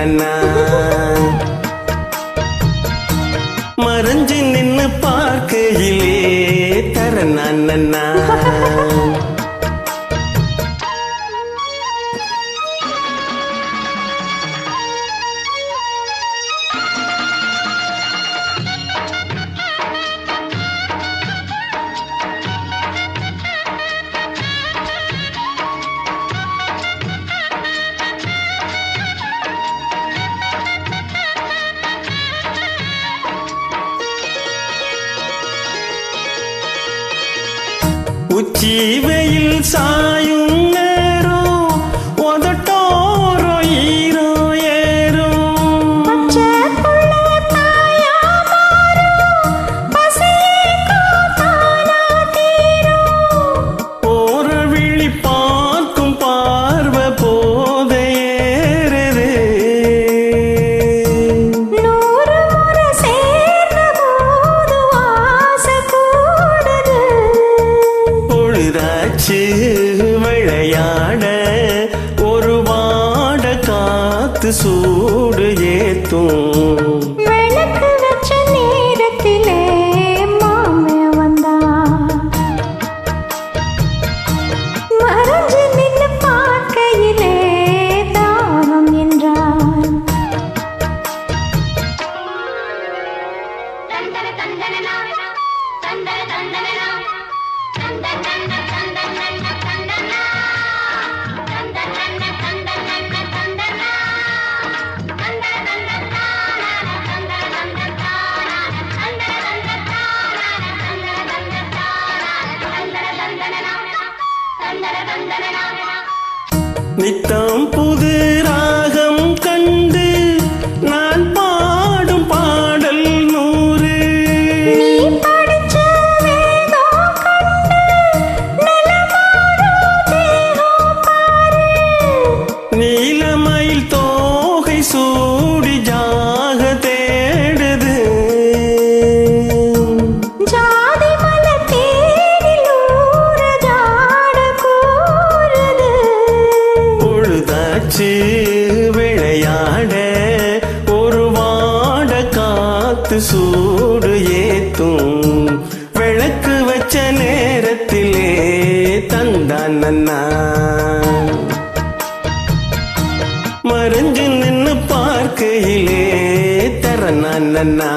நன்னா மறைஞ்சு நின்னு பார்க்கையிலே தர நன்னா உச்சி வெயில் சாயும் நேரம் உதட்டோரோ ஈரோ ஏறும் போற விழி பார்க்கும் பார்வை போத ஏறுது விளையாட ஒரு வாட காத்து சூடு ஏத்தும் விளக்கு வச்ச நேரத்திலே மாமே வந்தா மறைஞ்சு நின்று பார்க்கையிலே தாகம் என்றான் நித்தம் புது ராகம் கண்டு நான் பாடும் பாடல் 100 நீ படிச்ச வேதம் கண்டு நிலமாறும் தேகம் பாரு நீலமயில் தோகை சூடி ஜாக தேடுது ஜாதி மலர் தேனில் ஊற ஜாட கூறுது பொழுதாச்சு விளையாட ஒரு வாட காத்து சூடு ஏத்தும் விளக்கு வச்ச நேரத்திலே தந்தான் நன்னா மறைஞ்சு நின்னு பார்க்கையிலே தர நன்னா